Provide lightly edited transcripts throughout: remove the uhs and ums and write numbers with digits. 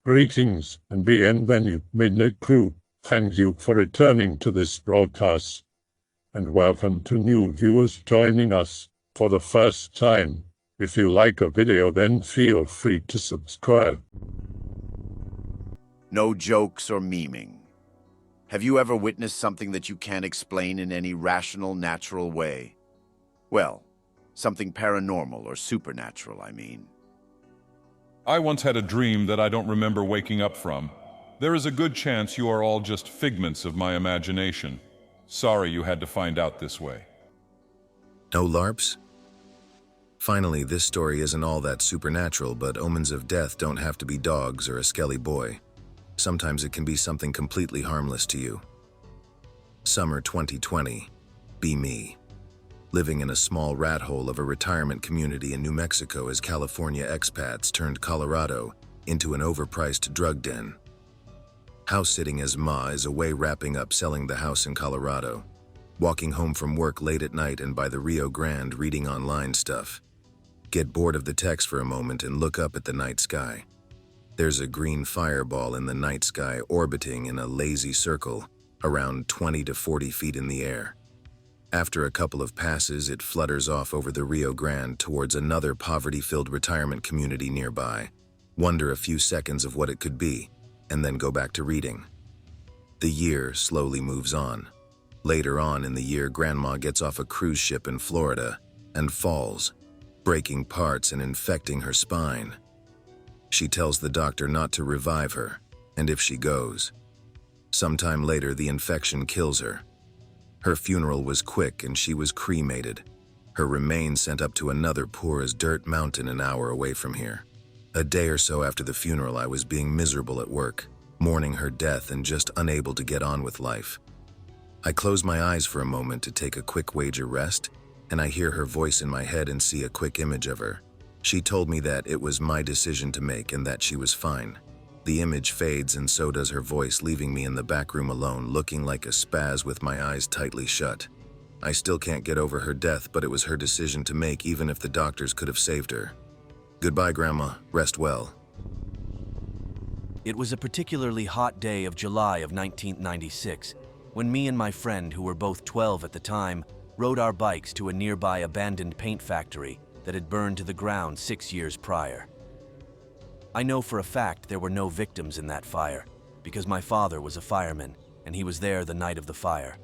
Greetings and bienvenue, Midnight Crew. Thank you for returning to this broadcast, and welcome to new viewers joining us for the first time. If you like a video, then feel free to subscribe. No jokes or memeing. Have you ever witnessed something that you can't explain in any rational, natural way? Well, something paranormal or supernatural, I mean. I once had a dream that I don't remember waking up from. There is a good chance you are all just figments of my imagination. Sorry you had to find out this way. No LARPs? Finally, this story isn't all that supernatural, but omens of death don't have to be dogs or a skelly boy. Sometimes it can be something completely harmless to you. Summer 2020. Be me. Living in a small rat hole of a retirement community in New Mexico as California expats turned Colorado into an overpriced drug den. House-sitting as Ma is away wrapping up selling the house in Colorado, walking home from work late at night and by the Rio Grande reading online stuff. Get bored of the text for a moment and look up at the night sky. There's a green fireball in the night sky orbiting in a lazy circle around 20 to 40 feet in the air. After a couple of passes, it flutters off over the Rio Grande towards another poverty-filled retirement community nearby. Wonder a few seconds of what it could be, and then go back to reading. The year slowly moves on. Later on in the year, Grandma gets off a cruise ship in Florida and falls, breaking parts and infecting her spine. She tells the doctor not to revive her, and if she goes. Sometime later, the infection kills her. Her funeral was quick and she was cremated. Her remains sent up to another poor-as-dirt mountain an hour away from here. A day or so after the funeral, I was being miserable at work, mourning her death and just unable to get on with life. I close my eyes for a moment to take a quick wager rest, and I hear her voice in my head and see a quick image of her. She told me that it was my decision to make and that she was fine. The image fades and so does her voice, leaving me in the back room alone, looking like a spaz with my eyes tightly shut. I still can't get over her death, but it was her decision to make, even if the doctors could have saved her. Goodbye, Grandma. Rest well. It was a particularly hot day of July of 1996, when me and my friend, who were both 12 at the time, rode our bikes to a nearby abandoned paint factory that had burned to the ground 6 years prior. I know for a fact there were no victims in that fire, because my father was a fireman, and he was there the night of the fire.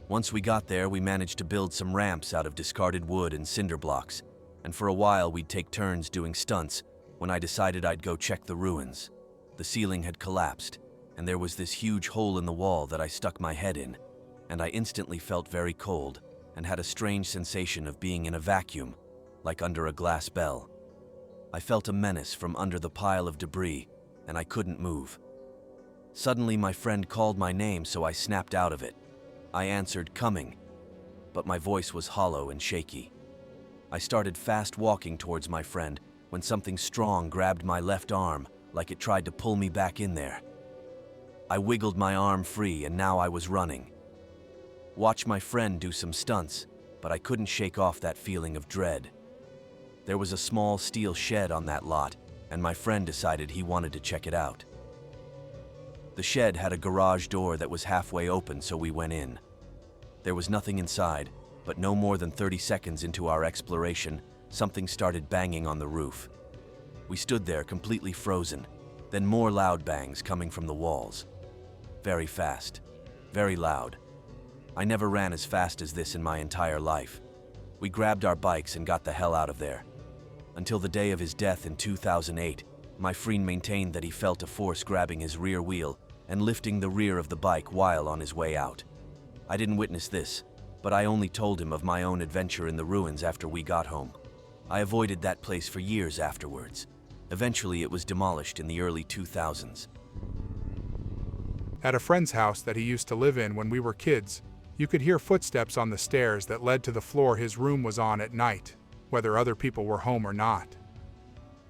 Once we got there, we managed to build some ramps out of discarded wood and cinder blocks, and for a while we'd take turns doing stunts when I decided I'd go check the ruins. The ceiling had collapsed, and there was this huge hole in the wall that I stuck my head in, and I instantly felt very cold and had a strange sensation of being in a vacuum, like under a glass bell. I felt a menace from under the pile of debris, and I couldn't move. Suddenly, my friend called my name, so I snapped out of it. I answered, "Coming," but my voice was hollow and shaky. I started fast walking towards my friend when something strong grabbed my left arm, like it tried to pull me back in there. I wiggled my arm free, and now I was running. Watched my friend do some stunts, but I couldn't shake off that feeling of dread. There was a small steel shed on that lot, and my friend decided he wanted to check it out. The shed had a garage door that was halfway open, so we went in. There was nothing inside, but no more than 30 seconds into our exploration, something started banging on the roof. We stood there completely frozen, then more loud bangs coming from the walls. Very fast, very loud. I never ran as fast as this in my entire life. We grabbed our bikes and got the hell out of there. Until the day of his death in 2008, my friend maintained that he felt a force grabbing his rear wheel and lifting the rear of the bike while on his way out. I didn't witness this, but I only told him of my own adventure in the ruins after we got home. I avoided that place for years afterwards. Eventually, it was demolished in the early 2000s. At a friend's house that he used to live in when we were kids, you could hear footsteps on the stairs that led to the floor his room was on at night, whether other people were home or not.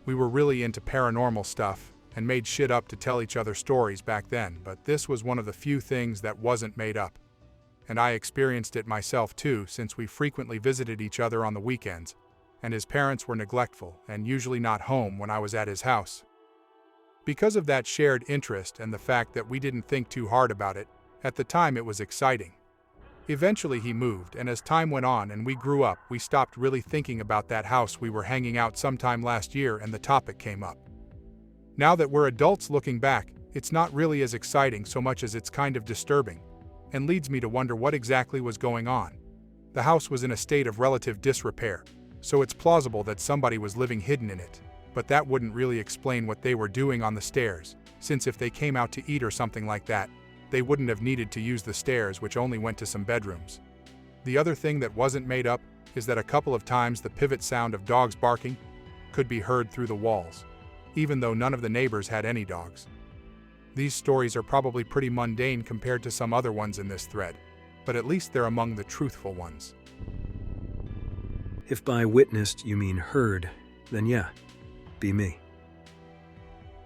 We were really into paranormal stuff and made shit up to tell each other stories back then, but this was one of the few things that wasn't made up. And I experienced it myself too, since we frequently visited each other on the weekends, and his parents were neglectful and usually not home when I was at his house. Because of that shared interest and the fact that we didn't think too hard about it, at the time it was exciting. Eventually he moved, and as time went on and we grew up, we stopped really thinking about that house we were hanging out sometime last year and the topic came up. Now that we're adults looking back, it's not really as exciting so much as it's kind of disturbing, and leads me to wonder what exactly was going on. The house was in a state of relative disrepair, so it's plausible that somebody was living hidden in it, but that wouldn't really explain what they were doing on the stairs, since if they came out to eat or something like that, they wouldn't have needed to use the stairs, which only went to some bedrooms. The other thing that wasn't made up is that a couple of times the pivot sound of dogs barking could be heard through the walls, even though none of the neighbors had any dogs. These stories are probably pretty mundane compared to some other ones in this thread, but at least they're among the truthful ones. If by witnessed you mean heard, then yeah, be me.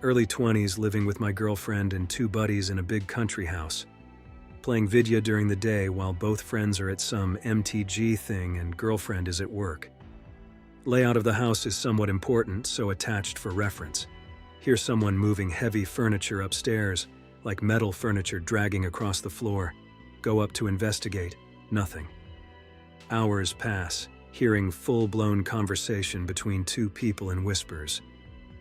Early 20s, living with my girlfriend and two buddies in a big country house. Playing vidya during the day while both friends are at some MTG thing and girlfriend is at work. Layout of the house is somewhat important, so attached for reference. Hear someone moving heavy furniture upstairs, like metal furniture dragging across the floor. Go up to investigate. Nothing. Hours pass, hearing full-blown conversation between two people in whispers.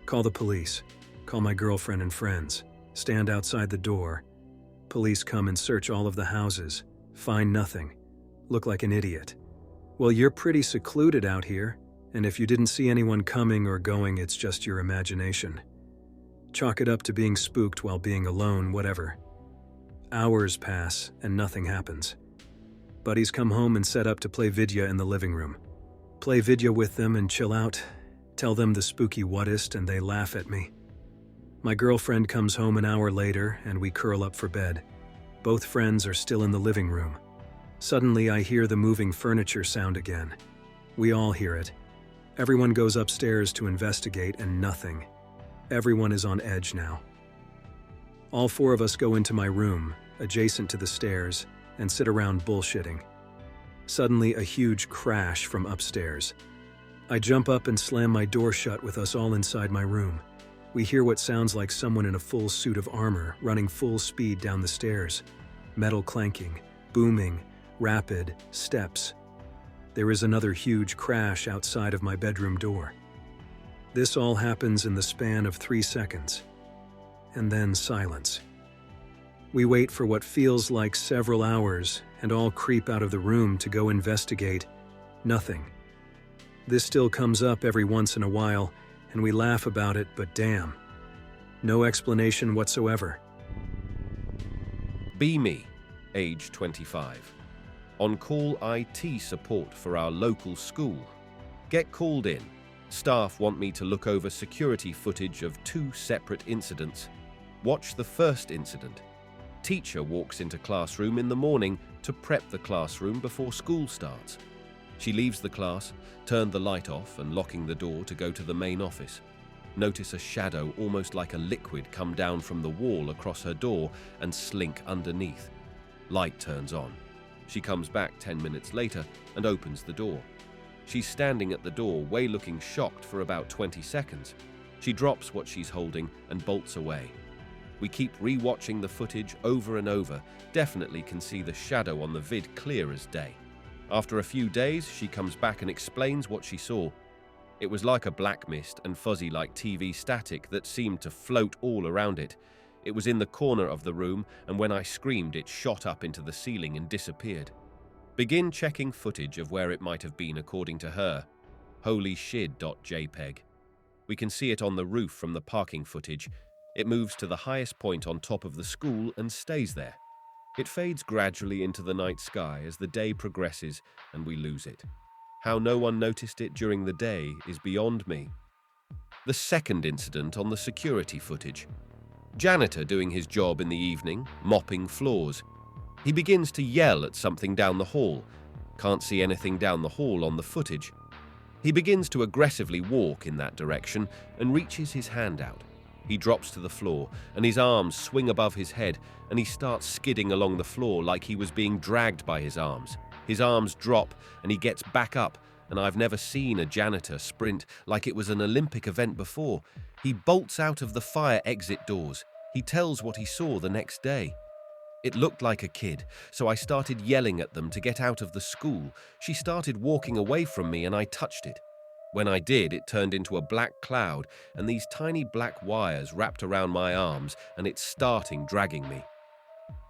Call the police. Call my girlfriend and friends. Stand outside the door. Police come and search all of the houses. Find nothing. Look like an idiot. Well, you're pretty secluded out here, and if you didn't see anyone coming or going, it's just your imagination. Chalk it up to being spooked while being alone, whatever. Hours pass, and nothing happens. Buddies come home and set up to play vidya in the living room. Play vidya with them and chill out. Tell them the spooky whatist, and they laugh at me. My girlfriend comes home an hour later, and we curl up for bed. Both friends are still in the living room. Suddenly, I hear the moving furniture sound again. We all hear it. Everyone goes upstairs to investigate, and nothing. Everyone is on edge now. All four of us go into my room, adjacent to the stairs, and sit around bullshitting. Suddenly, a huge crash from upstairs. I jump up and slam my door shut with us all inside my room. We hear what sounds like someone in a full suit of armor running full speed down the stairs. Metal clanking, booming, rapid, steps. There is another huge crash outside of my bedroom door. This all happens in the span of 3 seconds. And then silence. We wait for what feels like several hours and all creep out of the room to go investigate. Nothing. This still comes up every once in a while, and we laugh about it, but damn. No explanation whatsoever. Be me, age 25. On-call IT support for our local school. Get called in. Staff want me to look over security footage of 2 separate incidents. Watch the first incident. Teacher walks into classroom in the morning to prep the classroom before school starts. She leaves the class, turned the light off and locking the door to go to the main office. Notice a shadow almost like a liquid come down from the wall across her door and slink underneath. Light turns on. She comes back 10 minutes later and opens the door. She's standing at the doorway looking shocked for about 20 seconds. She drops what she's holding and bolts away. We keep re-watching the footage over and over, definitely can see the shadow on the vid clear as day. After a few days, she comes back and explains what she saw. It was like a black mist and fuzzy like TV static that seemed to float all around it. It was in the corner of the room, and when I screamed, it shot up into the ceiling and disappeared. Begin checking footage of where it might have been according to her. holyshit.jpg. We can see it on the roof from the parking footage. It moves to the highest point on top of the school and stays there. It fades gradually into the night sky as the day progresses and we lose it. How no one noticed it during the day is beyond me. The second incident on the security footage. Janitor doing his job in the evening, mopping floors. He begins to yell at something down the hall. Can't see anything down the hall on the footage. He begins to aggressively walk in that direction and reaches his hand out. He drops to the floor and his arms swing above his head and he starts skidding along the floor like he was being dragged by his arms. His arms drop and he gets back up and I've never seen a janitor sprint like it was an Olympic event before. He bolts out of the fire exit doors. He tells what he saw the next day. It looked like a kid, so I started yelling at them to get out of the school. She started walking away from me and I touched it. When I did, it turned into a black cloud and these tiny black wires wrapped around my arms and it's starting dragging me.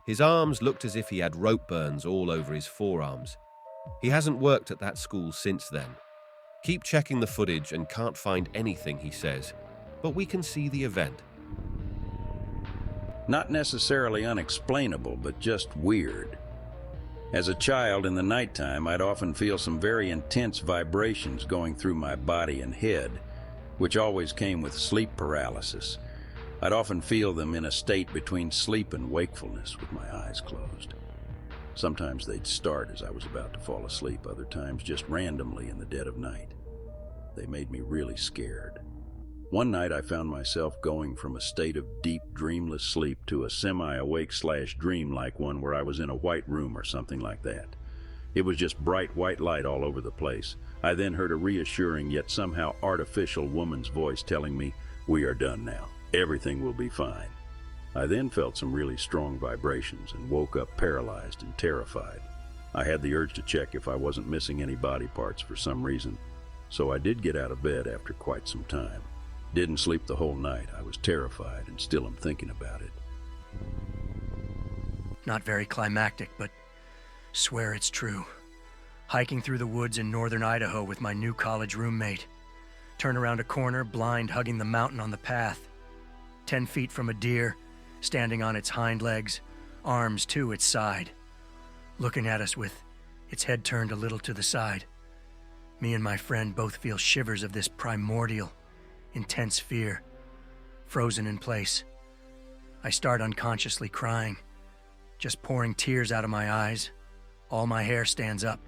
His arms looked as if he had rope burns all over his forearms. He hasn't worked at that school since then. Keep checking the footage and can't find anything, he says, but we can see the event. Not necessarily unexplainable, but just weird. As a child in the nighttime, I'd often feel some very intense vibrations going through my body and head, which always came with sleep paralysis. I'd often feel them in a state between sleep and wakefulness with my eyes closed. Sometimes they'd start as I was about to fall asleep, other times just randomly in the dead of night. They made me really scared. One night I found myself going from a state of deep, dreamless sleep to a semi-awake/dream-like one where I was in a white room or something like that. It was just bright white light all over the place. I then heard a reassuring yet somehow artificial woman's voice telling me, "We are done now. Everything will be fine." I then felt some really strong vibrations and woke up paralyzed and terrified. I had the urge to check if I wasn't missing any body parts for some reason, so I did get out of bed after quite some time. Didn't sleep the whole night. I was terrified and still am thinking about it. Not very climactic, but swear it's true. Hiking through the woods in northern Idaho with my new college roommate. Turn around a corner, blind, hugging the mountain on the path. 10 feet from a deer, standing on its hind legs, arms to its side. Looking at us with its head turned a little to the side. Me and my friend both feel shivers of this primordial, intense fear, frozen in place. I start unconsciously crying, just pouring tears out of my eyes. All my hair stands up.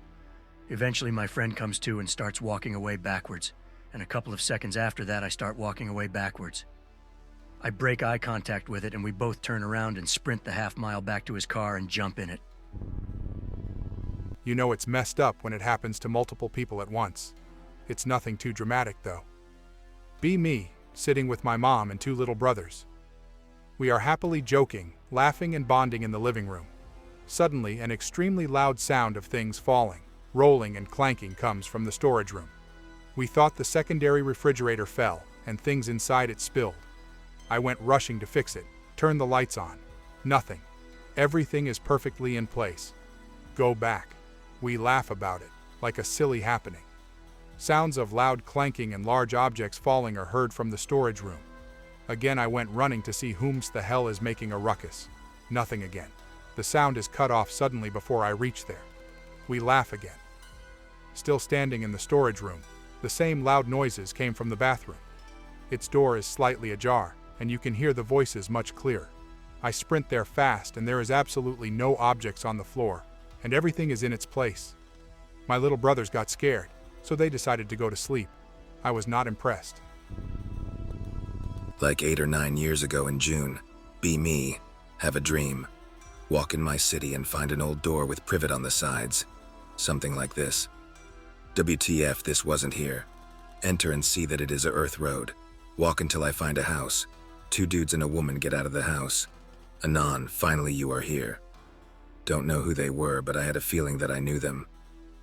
Eventually my friend comes to and starts walking away backwards, and a couple of seconds after that I start walking away backwards. I break eye contact with it and we both turn around and sprint the half-mile back to his car and jump in it. You know it's messed up when it happens to multiple people at once. It's nothing too dramatic, though. Be me, sitting with my mom and 2 little brothers. We are happily joking, laughing and bonding in the living room. Suddenly, an extremely loud sound of things falling, rolling and clanking comes from the storage room. We thought the secondary refrigerator fell, and things inside it spilled. I went rushing to fix it, turn the lights on. Nothing. Everything is perfectly in place. Go back. We laugh about it, like a silly happening. Sounds of loud clanking and large objects falling are heard from the storage room. Again I went running to see whomst the hell is making a ruckus. Nothing again. The sound is cut off suddenly before I reach there. We laugh again. Still standing in the storage room, the same loud noises came from the bathroom. Its door is slightly ajar, and you can hear the voices much clearer. I sprint there fast and there is absolutely no objects on the floor, and everything is in its place. My little brothers got scared, so they decided to go to sleep. I was not impressed. Like 8 or 9 years ago in June, be me, have a dream. Walk in my city and find an old door with privet on the sides. Something like this. WTF, this wasn't here. Enter and see that it is a earth road. Walk until I find a house. 2 dudes and a woman get out of the house. Anon, finally you are here. Don't know who they were, but I had a feeling that I knew them.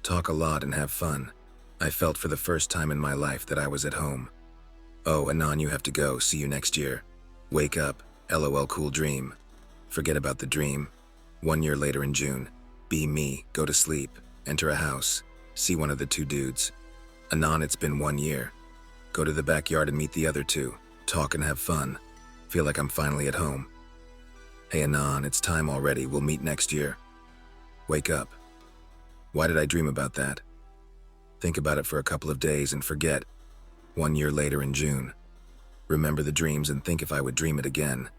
Talk a lot and have fun. I felt for the first time in my life that I was at home. Oh, Anon, you have to go. See you next year. Wake up. LOL, cool dream. Forget about the dream. 1 year later in June. Be me. Go to sleep. Enter a house. See one of the 2 dudes. Anon, it's been 1 year. Go to the backyard and meet the other 2. Talk and have fun. Feel like I'm finally at home. Hey Anon, it's time already. We'll meet next year. Wake up. Why did I dream about that? Think about it for a couple of days and forget. 1 year later in June. Remember the dreams and think if I would dream it again.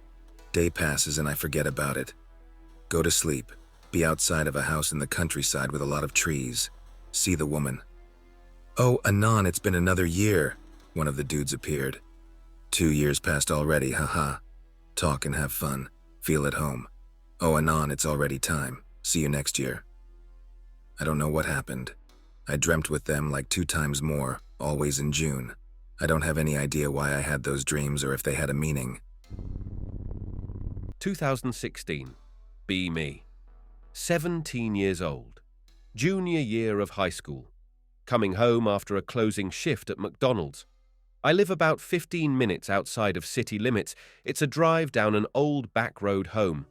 Day passes and I forget about it. Go to sleep. Be outside of a house in the countryside with a lot of trees. See the woman. Oh, Anon, it's been another year. One of the dudes appeared. 2 years passed already, haha. Talk and have fun. Feel at home. Oh, Anon, it's already time. See you next year. I don't know what happened. I dreamt with them like 2 times more, always in June. I don't have any idea why I had those dreams or if they had a meaning. 2016. Be me. 17 years old. Junior year of high school. Coming home after a closing shift at McDonald's. I live about 15 minutes outside of city limits. It's a drive down an old back road home.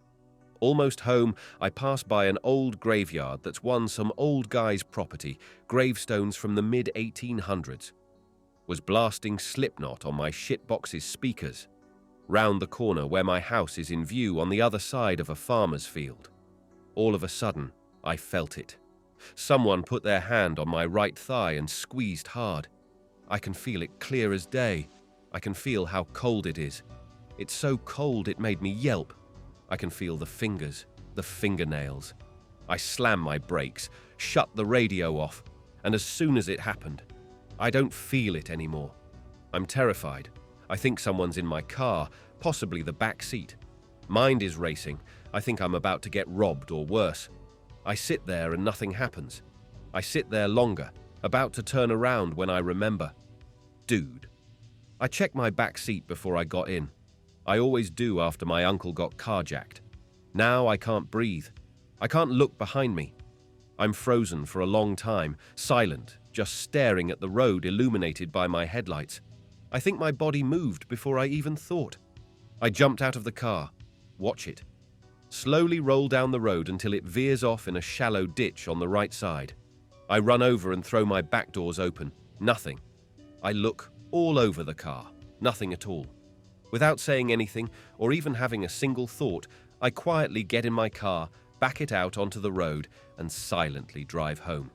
Almost home, I pass by an old graveyard that's once some old guy's property, gravestones from the mid-1800s. Was blasting Slipknot on my shitbox's speakers. Round the corner where my house is in view on the other side of a farmer's field. All of a sudden, I felt it. Someone put their hand on my right thigh and squeezed hard. I can feel it clear as day. I can feel how cold it is. It's so cold it made me yelp. I can feel the fingers, the fingernails. I slam my brakes, shut the radio off, and as soon as it happened, I don't feel it anymore. I'm terrified. I think someone's in my car, possibly the back seat. Mind is racing. I think I'm about to get robbed or worse. I sit there and nothing happens. I sit there longer, about to turn around when I remember. Dude. I checked my back seat before I got in. I always do after my uncle got carjacked. Now I can't breathe. I can't look behind me. I'm frozen for a long time, silent, just staring at the road illuminated by my headlights. I think my body moved before I even thought. I jumped out of the car. Watch it. Slowly roll down the road until it veers off in a shallow ditch on the right side. I run over and throw my back doors open. Nothing. I look all over the car. Nothing at all. Without saying anything or even having a single thought, I quietly get in my car, back it out onto the road, and silently drive home.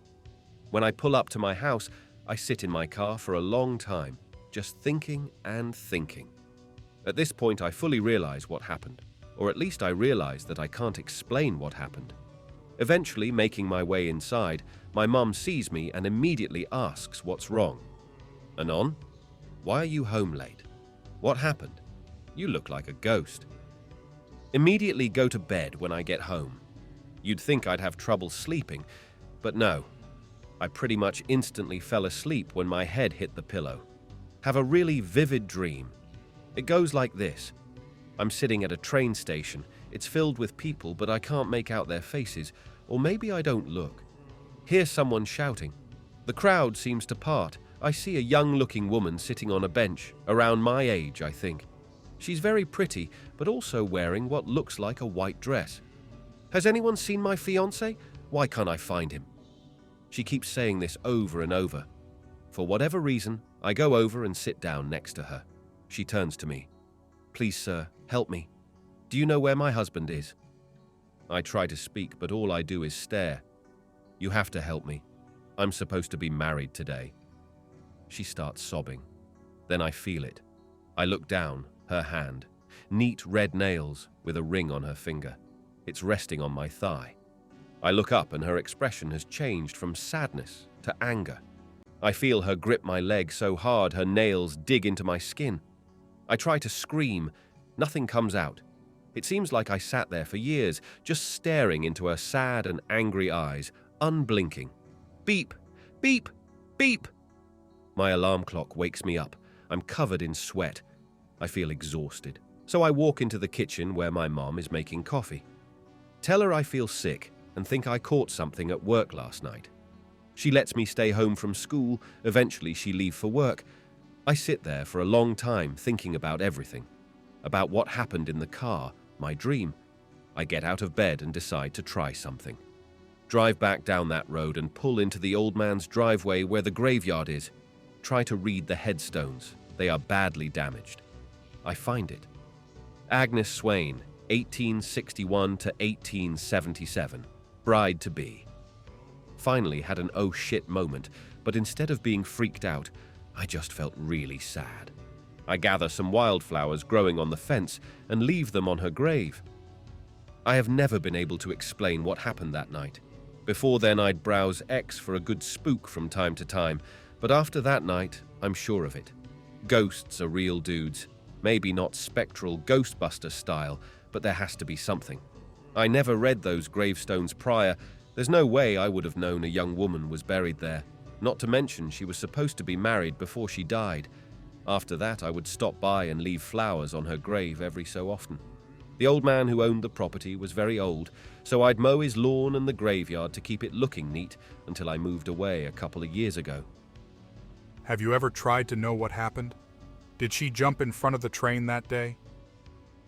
When I pull up to my house, I sit in my car for a long time, just thinking and thinking. At this point, I fully realize what happened, or at least I realize that I can't explain what happened. Eventually, making my way inside, my mum sees me and immediately asks what's wrong. Anon, why are you home late? What happened? You look like a ghost. Immediately go to bed when I get home. You'd think I'd have trouble sleeping, but no. I pretty much instantly fell asleep when my head hit the pillow. Have a really vivid dream. It goes like this. I'm sitting at a train station. It's filled with people, but I can't make out their faces, or maybe I don't look. Hear someone shouting. The crowd seems to part. I see a young-looking woman sitting on a bench, around my age, I think. She's very pretty, but also wearing what looks like a white dress. Has anyone seen my fiancé? Why can't I find him? She keeps saying this over and over. For whatever reason, I go over and sit down next to her. She turns to me. Please, sir, help me. Do you know where my husband is? I try to speak, but all I do is stare. You have to help me. I'm supposed to be married today. She starts sobbing. Then I feel it. I look down, her hand. Neat red nails with a ring on her finger. It's resting on my thigh. I look up and her expression has changed from sadness to anger. I feel her grip my leg so hard her nails dig into my skin. I try to scream. Nothing comes out. It seems like I sat there for years, just staring into her sad and angry eyes, unblinking. Beep! Beep! Beep! My alarm clock wakes me up. I'm covered in sweat. I feel exhausted. So I walk into the kitchen where my mom is making coffee. Tell her I feel sick and think I caught something at work last night. She lets me stay home from school. Eventually she leaves for work. I sit there for a long time thinking about everything. About what happened in the car, my dream. I get out of bed and decide to try something. Drive back down that road and pull into the old man's driveway where the graveyard is. Try to read the headstones. They are badly damaged. I find it. Agnes Swain, 1861 to 1877. Bride-to-be. Finally had an oh shit moment, but instead of being freaked out, I just felt really sad. I gather some wildflowers growing on the fence and leave them on her grave. I have never been able to explain what happened that night. Before then, I'd browse X for a good spook from time to time, but after that night, I'm sure of it. Ghosts are real dudes. Maybe not spectral Ghostbuster style, but there has to be something. I never read those gravestones prior. There's no way I would have known a young woman was buried there. Not to mention she was supposed to be married before she died. After that, I would stop by and leave flowers on her grave every so often. The old man who owned the property was very old, so I'd mow his lawn and the graveyard to keep it looking neat until I moved away a couple of years ago. Have you ever tried to know what happened? Did she jump in front of the train that day?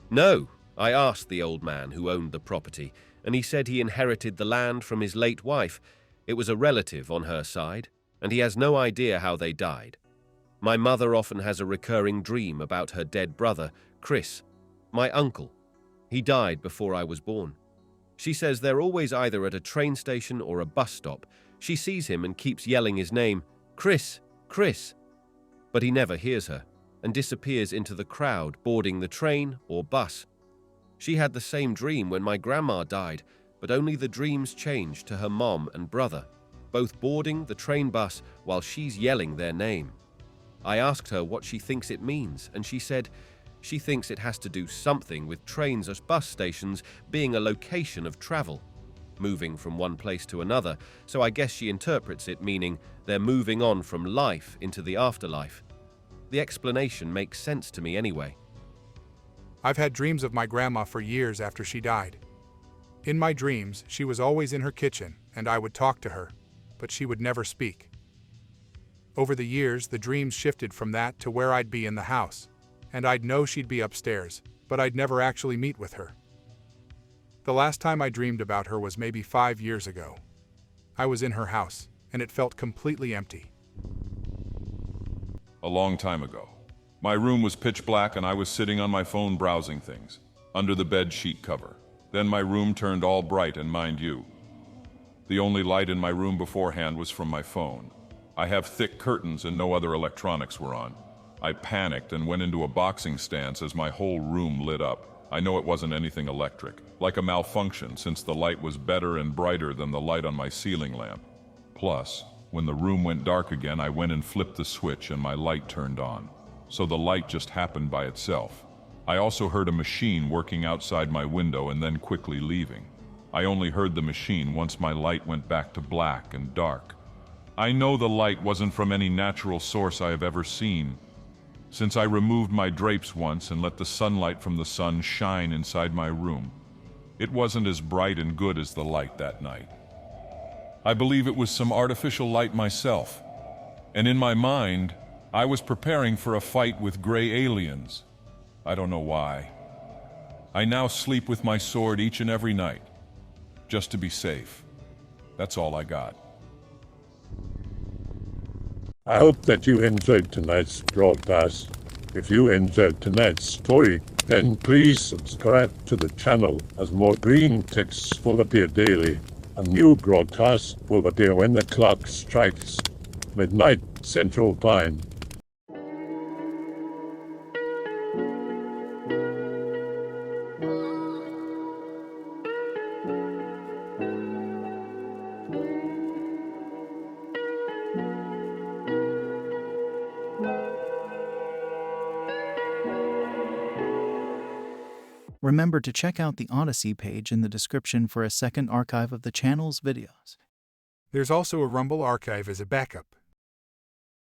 No, I asked the old man who owned the property, and he said he inherited the land from his late wife. It was a relative on her side, and he has no idea how they died. My mother often has a recurring dream about her dead brother, Chris, my uncle. He died before I was born. She says they're always either at a train station or a bus stop. She sees him and keeps yelling his name, Chris, Chris. But he never hears her and disappears into the crowd boarding the train or bus. She had the same dream when my grandma died, but only the dreams changed to her mom and brother, both boarding the train bus while she's yelling their name. I asked her what she thinks it means, and she said she thinks it has to do something with trains or bus stations being a location of travel, moving from one place to another, so I guess she interprets it meaning they're moving on from life into the afterlife. The explanation makes sense to me anyway. I've had dreams of my grandma for years after she died. In my dreams, she was always in her kitchen, and I would talk to her, but she would never speak. Over the years, the dreams shifted from that to where I'd be in the house, and I'd know she'd be upstairs, but I'd never actually meet with her. The last time I dreamed about her was maybe 5 years ago. I was in her house, and it felt completely empty. A long time ago. My room was pitch black and I was sitting on my phone browsing things, under the bed sheet cover. Then my room turned all bright, and mind you, the only light in my room beforehand was from my phone. I have thick curtains and no other electronics were on. I panicked and went into a boxing stance as my whole room lit up. I know it wasn't anything electric, like a malfunction since the light was better and brighter than the light on my ceiling lamp. Plus, when the room went dark again, I went and flipped the switch and my light turned on. So the light just happened by itself. I also heard a machine working outside my window and then quickly leaving. I only heard the machine once my light went back to black and dark. I know the light wasn't from any natural source I have ever seen, since I removed my drapes once and let the sunlight from the sun shine inside my room. It wasn't as bright and good as the light that night. I believe it was some artificial light myself, and in my mind, I was preparing for a fight with gray aliens. I don't know why. I now sleep with my sword each and every night, just to be safe. That's all I got. I hope that you enjoyed tonight's broadcast. If you enjoyed tonight's story, then please subscribe to the channel, as more Greentext will appear daily. A new broadcast will appear when the clock strikes midnight Central Time. Remember to check out the Odyssey page in the description for a second archive of the channel's videos. There's also a Rumble archive as a backup.